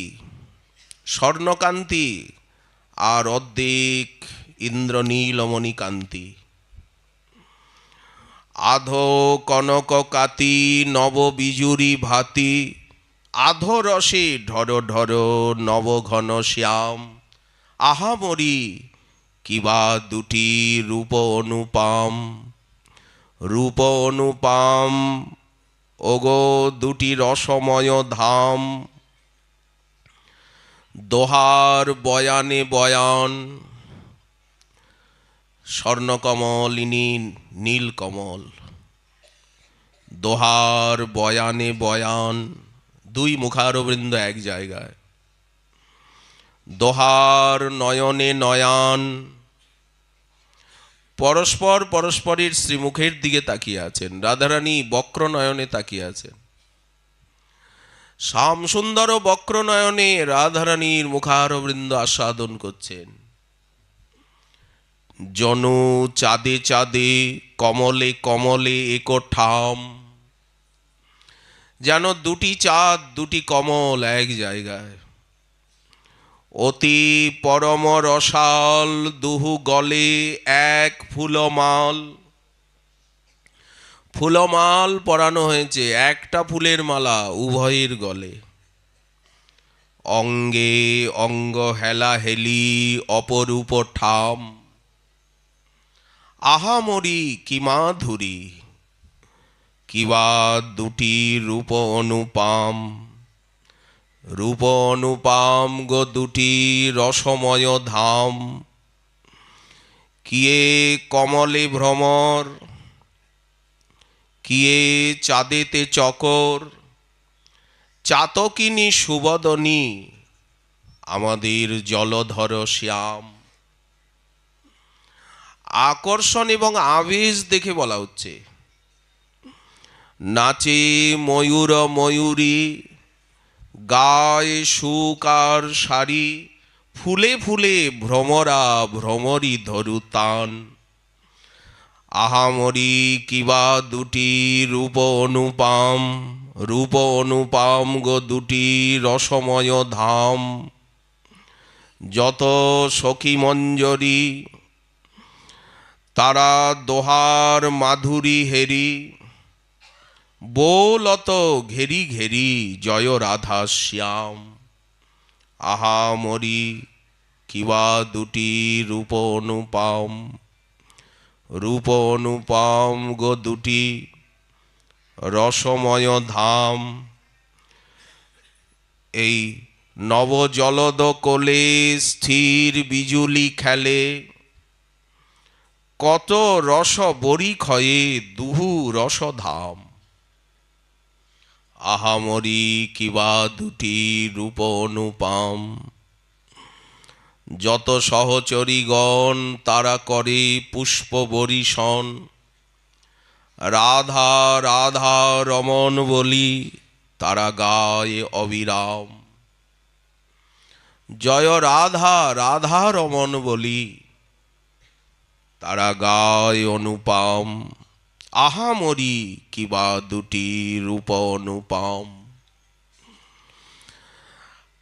স্বর্ণকান্তি আর অর্ধেক ইন্দ্রনীলমণি কান্তি। আধো কনক কাতি নব বিজুরি ভাতি, আধো রসে ঢর ঢর নব ঘন শ্যাম। আহা মরি কিবা দুটি রূপ অনুপম, রূপ অনুপম ওগো দুটি রসময় ধাম। দোহার বয়ানে বয়ান, স্বর্ণকমলিনী নীলকমল। দোহার বয়ানে বয়ান, দুই মুখারবৃন্দ এক জায়গায়। দোহার নয়নে নয়ান, পরস্পর পরস্পরের শ্রীমুখের দিকে তাকিয়ে আছেন। রাধারানী বক্র নয়নে তাকিয়ে আছেন। শ্যামসুন্দর বক্র নয়নে রাধারানীর মুখারবৃন্দ আস্বাদন করছেন। জনু চাঁদে চাঁদে কমলে কমলে এক ঠাম, যেন দুটি চাঁদ দুটি কমল এক জায়গায়। অতি পরম রসাল দুহু গলে এক ফুলমাল। ফুলমাল পরানো হয়েছে, একটা ফুলের মালা উভয়ের গলে। অঙ্গে অঙ্গ হেলা হেলি অপরূপ ঠাম। আহা মরি কি মাধুরী, কিবা দুটি রূপ অনুপম, রূপ অনুপম গো দুটি রসময় ধাম। কিয়ে কমলে ভ্রমর, কিয়ে চাঁদেতে চকর, চাতকিনী সুবদনী আমাদের জলধর শ্যাম। আকর্ষণ এবং আবেশ দেখে বলা হচ্ছে। নাচে ময়ূর ময়ূরী, গায়ে সুকার শাড়ি, ফুলে ফুলে ভ্রমরা ভ্রমরী ধরু তান। আহামরি কিবা দুটি রূপ অনুপম, রূপ অনুপম গো দুটি রসময় ধাম। যত সখী মঞ্জরি তারা দোহার মাধুরী হেরি, বোলত ঘেরি ঘেরি জয় রাধা শ্যাম। আহা মরি কিবা দুটি রূপ অনুপম, রূপ অনুপম গো দুটি রসময় ধাম। এই নবজলদ কোলে স্থির বিজুলি খেলে, কত রস বরি ক্ষয়ে দুহু রসধাম। আহামরি কিবা দুটি রূপ অনুপম, যত সহচরীগণ তারা করে পুষ্প বরিশন। রাধা রাধা রমন বলি তারা গায় অবিরাম। জয় রাধা রাধা রমন বলি তারা গায় অনুপম। আহামরি কিবা দুটি রূপ অনুপম।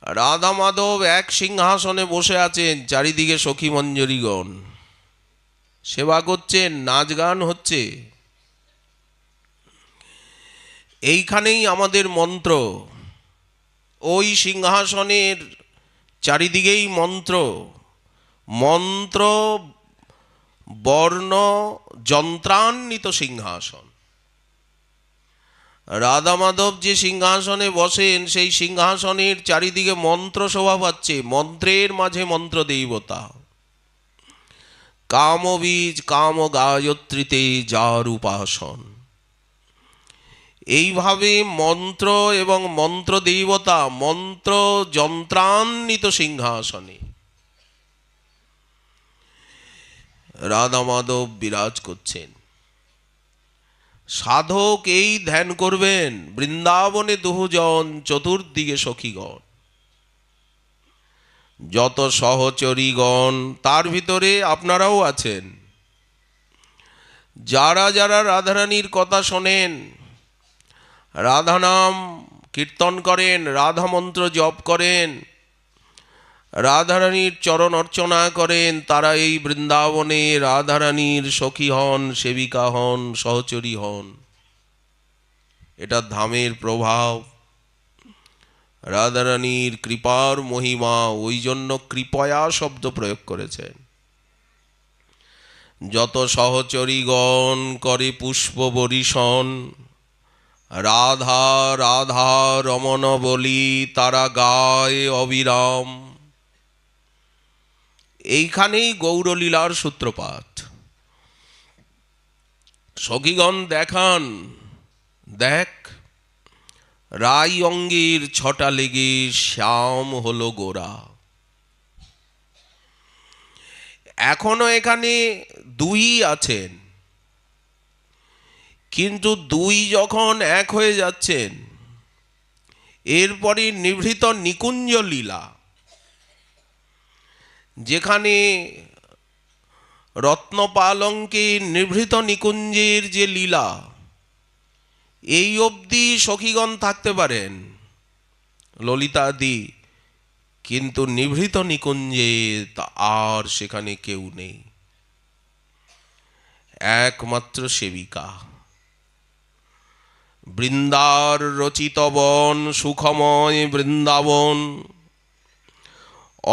রাধা মাধব এক সিংহাসনে বসে আছেন, চারিদিকে সখী মঞ্জরীগণ সেবা করছেন, নাচ গান হচ্ছে। এইখানেই আমাদের মন্ত্র, ওই সিংহাসনের চারিদিকেই মন্ত্র। মন্ত্র বর্ণ যন্ত্রান্বিত সিংহাসন। রাধা মাধব যে সিংহাসনে বসেন সেই সিংহাসনের চারিদিকে মন্ত্র শোভা পাচ্ছে। মন্ত্রের মাঝে মন্ত্র দেবতা। কামবীজ কাম গায়ত্রীতে যার উপাসন। এইভাবে মন্ত্র এবং মন্ত্র দেবতা মন্ত্র যন্ত্রান্বিত সিংহাসনে রাধা মাধব বিরাজ করছেন। সাধক এই ধ্যান করবেন, বৃন্দাবনে দুজন চতুর্দিকে সখীগণ, যত সহচরীগণ, তার ভিতরে আপনারাও আছেন। যারা যারা রাধারানীর কথা শোনেন, রাধা নাম কীর্তন করেন, রাধা মন্ত্র জপ করেন, রাধারানীর চরণ অর্চনা করেন, তারা এই বৃন্দাবনে রাধারানীর সখী হন, সেবিকা হন, সহচরী হন। এটা ধামের প্রভাব, রাধারানীর কৃপার মহিমা। ওই জন্য কৃপয়া শব্দ প্রয়োগ করেছেন। যত সহচরীগণ করে পুষ্প বরিশন, রাধা রাধা রমন বলি তারা গায় অবিরাম। এইখানেই গৌরলীলার সূত্রপাত। সখীগণ দেখান, দেখ রাই অঙ্গের ছটা লেগে শ্যাম হলো গোরা। এখনো এখানে দুই আছেন, কিন্তু দুই যখন এক হয়ে যাচ্ছেন, এরপরে নিভৃত নিকুঞ্জ লীলা, যেখানে রত্নপালঙ্কে নিভৃত নিকুঞ্জের যে লীলা, এই অবধি সখীগণ থাকতে পারেন ললিতাদি, কিন্তু নিভৃত নিকুঞ্জে আর সেখানে কেউ নেই, একমাত্র সেবিকা। বৃন্দার রচিত বন সুখময় বৃন্দাবন,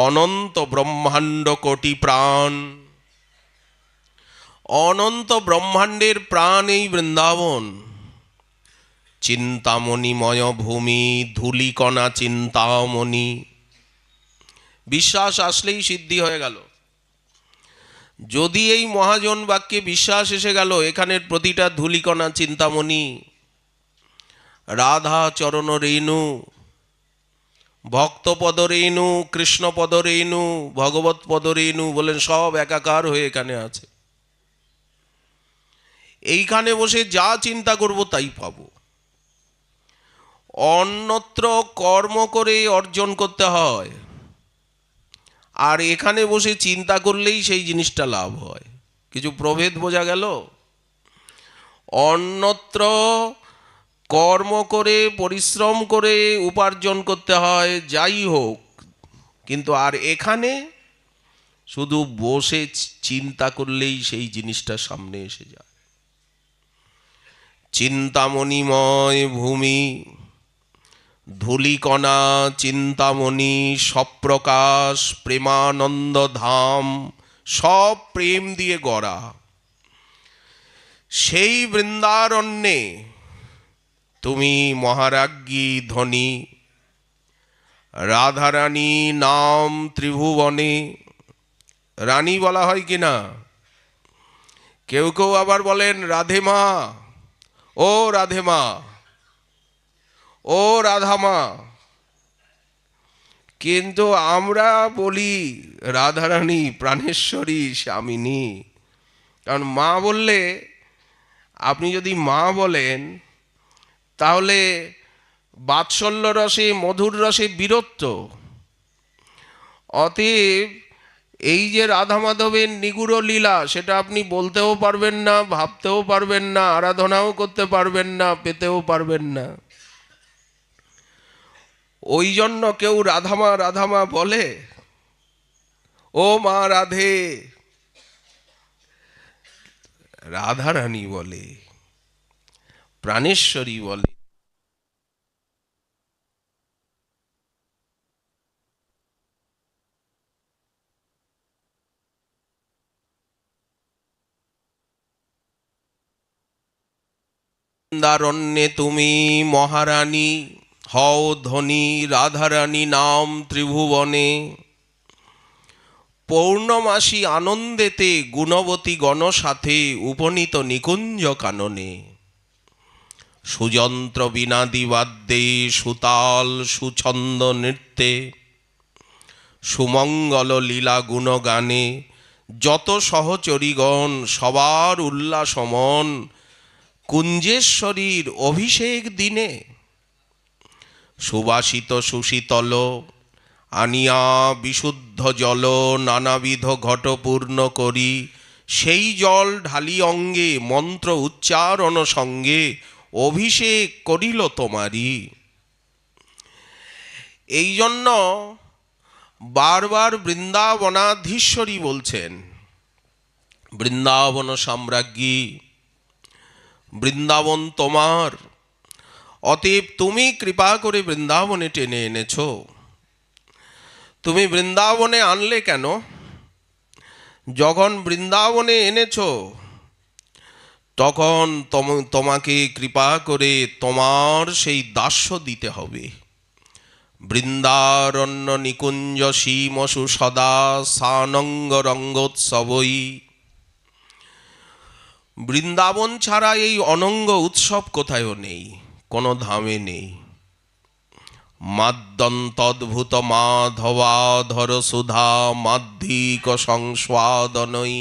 অনন্ত ব্রহ্মাণ্ড কোটি প্রাণ। অনন্ত ব্রহ্মাণ্ডের প্রাণ এই বৃন্দাবন। চিন্তামণিময় ভূমি, ধূলিকণা চিন্তামণি। বিশ্বাস আসলেই সিদ্ধি হয়ে গেল। যদি এই মহাজন বাক্যে বিশ্বাস এসে গেল, এখানের প্রতিটা ধূলিকণা চিন্তামণি, রাধা চরণ রেণু, ভক্তপদ রেণু, কৃষ্ণপদ রেণু, ভগবত পদ রেণু বলেন, সব একাকার হয়ে এখানে আছে। এইখানে বসে যা চিন্তা করব তাই পাব। অন্যত্র কর্ম করে অর্জন করতে হয়, আর এখানে বসে চিন্তা করলেই সেই জিনিসটা লাভ হয়। কিছু প্রভেদ বোঝা গেল? অন্যত্র কর্ম করে পরিশ্রম করে উপার্জন করতে হয়, যাই হোক, কিন্তু আর এখানে শুধু বসে চিন্তা করলেই সেই জিনিসটা সামনে এসে যায়। চিন্তামণিময় ভূমি, ধূলিকণা চিন্তামণি, সপ্রকাশ প্রেমানন্দ ধাম, সব প্রেম দিয়ে গড়া। সেই বৃন্দারণ্যে তুমি মহারাজ্ঞী ধ্বনি, রাধারানী নাম ত্রিভুবনে। রানী বলা হয় কিনা? কেউ কেউ আবার বলেন রাধে মা, ও রাধে মা, ও রাধামা। কিন্তু আমরা বলি রাধারানী, প্রাণেশ্বরী, স্বামিনী। কারণ মা বললে, আপনি যদি মা বলেন তাহলে বাৎসল্য রসে, মধুর রসে বিরক্ত। অতএব এই যে রাধা মাধবের নিগুড় লীলা, সেটা আপনি বলতেও পারবেন না, ভাবতেও পারবেন না, আরাধনাও করতে পারবেন না, পেতেও পারবেন না। ওই জন্য কেউ রাধামা রাধামা বলে, ও মা রাধে। রাধারানী বলে, প্রাণেশ্বরী বলে। বৃন্দারণ্যে তুমি মহারানী, হও ধনী রাধারানী নাম ত্রিভুবনে। পৌর্ণমাসী আনন্দেতে গুণবতী গণ সাথে উপনীত নিকুঞ্জ কাননে। সুযন্ত্র বিনাদি বাদ্যে, সুতাল সুছন্দ নৃত্যে, সুমঙ্গল লীলা গুণগানে, যত সহচরীগণ সবার উল্লাসমন কুঞ্জেশ্বরীর অভিষেক দিনে। সুবাসিত সুশীতল আনিয়া বিশুদ্ধ জল নানাবিধ ঘট পূর্ণ করি, সেই জল ঢালি অঙ্গে মন্ত্র উচ্চারণ সঙ্গে অভিষেক করিল তোমারি। এই জন্য বারবার বৃন্দাবনাধীশ্বরী বলছেন, বৃন্দাবন সাম্রাজ্ঞী, বৃন্দাবন তোমার। অতএব তুমি কৃপা করে বৃন্দাবনে টেনে এনেছ। তুমি বৃন্দাবনে আনলে কেন? যখন বৃন্দাবনে এনেছ তখন তোমাকে কৃপা করে তোমার সেই দাস্য দিতে হবে। বৃন্দারণ্য নিকুঞ্জ সীমসু সদা সানঙ্গ রঙ্গোৎসবই। বৃন্দাবন ছাড়া এই অনঙ্গ উৎসব কোথায়ও নেই, কোনো ধামে নেই। মাদ্যন্তদ্ভুত মাধবাধর সুধা মাধ্যিক সংস্বাদনই।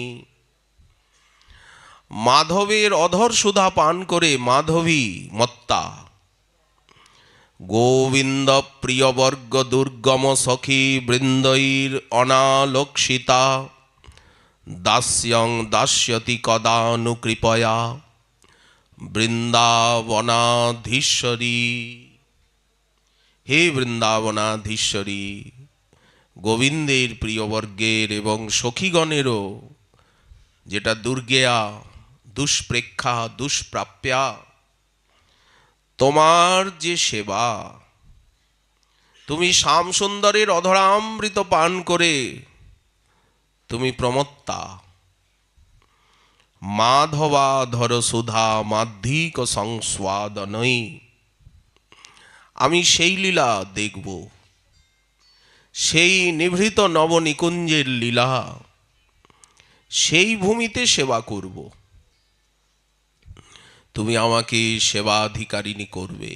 মাধবের অধর সুধা পান করে মাধবী মত্তা। গোবিন্দ প্রিয়বর্গ দুর্গম সখী বৃন্দৈর অনালক্ষিতা, দাস্যং দাস্যতি কদানুকৃপয়া বৃন্দাবনাধীশ্বরী। হে বৃন্দাবনাধীশ্বরী, গোবিন্দের প্রিয়বর্গের এবং সখীগণেরও যেটা দুর্গেয়া, দুষ্প্রেক্ষা, দুষ্প্রাপ্যা, তোমার যে সেবা, তুমি শ্যামসুন্দরের অধরামৃত পান করে তুমি প্রমত্তা। মাধবাধর সুধা মাধ্যিক সংস্বাদনই। আমি সেই লীলা দেখব, সেই নিভৃত নবনিকুঞ্জের লীলা, সেই ভূমিতে সেবা করব। তুমি আমাকে সেবাধিকারিণী করবে।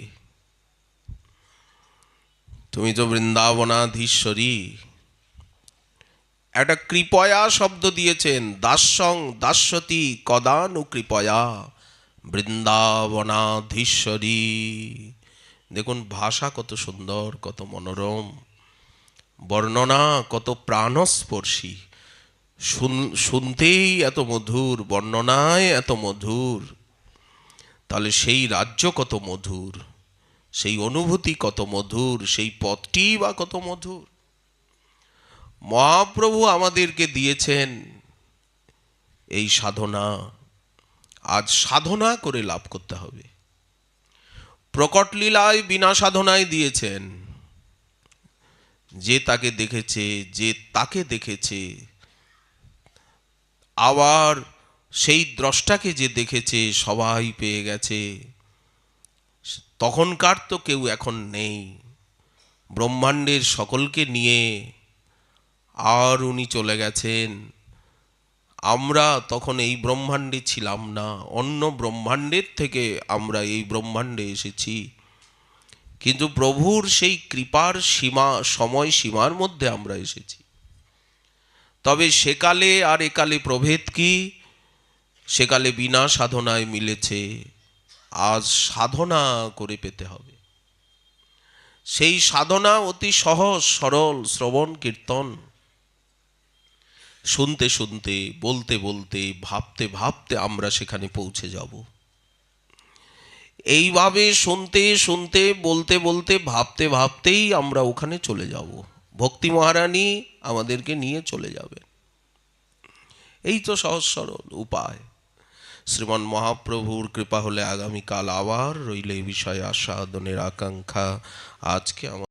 তুমি তো বৃন্দাবনাধীশ্বরী। একটা কৃপয়া শব্দ দিয়েছেন, দাস্যং দাস্যতি কদানুকৃপয়া বৃন্দাবনাধীশ্বরী। দেখুন ভাষা কত সুন্দর, কত মনোরম, বর্ণনা কত প্রাণস্পর্শী। শুনতেই এত মধুর, বর্ণনায় এত মধুর, তাহলে সেই রাজ্য কত মধুর, সেই অনুভূতি কত মধুর, সেই পথটি বা কত মধুর। মহাপ্রভু আমাদেরকে দিয়েছেন এই সাধনা। আজ সাধনা করে লাভ করতে হবে। প্রকট লীলায় বিনা সাধনায় দিয়েছেন। যে তাকে দেখেছে, যে তাকে দেখেছে, আবার সেই দ্রষ্টাকে যে দেখেছে, সবাই পেয়ে গেছে। তখনকার তো কেউ এখন নেই। ব্রহ্মাণ্ডের সকলকে নিয়ে আর উনি চলে গেছেন। আমরা তখন এই ব্রহ্মাণ্ডে ছিলাম না, অন্য ব্রহ্মাণ্ডের থেকে আমরা এই ব্রহ্মাণ্ডে এসেছি। কিন্তু প্রভুর সেই কৃপার সীমা, সময় সীমার মধ্যে আমরা এসেছি। তবে সেকালে আর একালে প্রভেদ কি? সেকালে বিনা সাধনায় মিলেছে, আজ সাধনা করে পেতে হবে। সেই সাধনা অতি সহজ সরল, শ্রবণ কীর্তন, শুনতে শুনতে, বলতে বলতে, ভাবতে ভাবতে আমরা সেখানে পৌঁছে যাব। এইভাবে শুনতে শুনতে, বলতে বলতে, ভাবতে ভাবতেই আমরা ওখানে চলে যাব। ভক্তি মহারানী আমাদেরকে নিয়ে চলে যাবেন। এই তো সহজ সরল উপায়। শ্রীমান মহাপ্রভুর কৃপা হলে আগামীকাল আবার রইলে এই বিষয়ে আস্বাদনের আকাঙ্ক্ষা। আজকে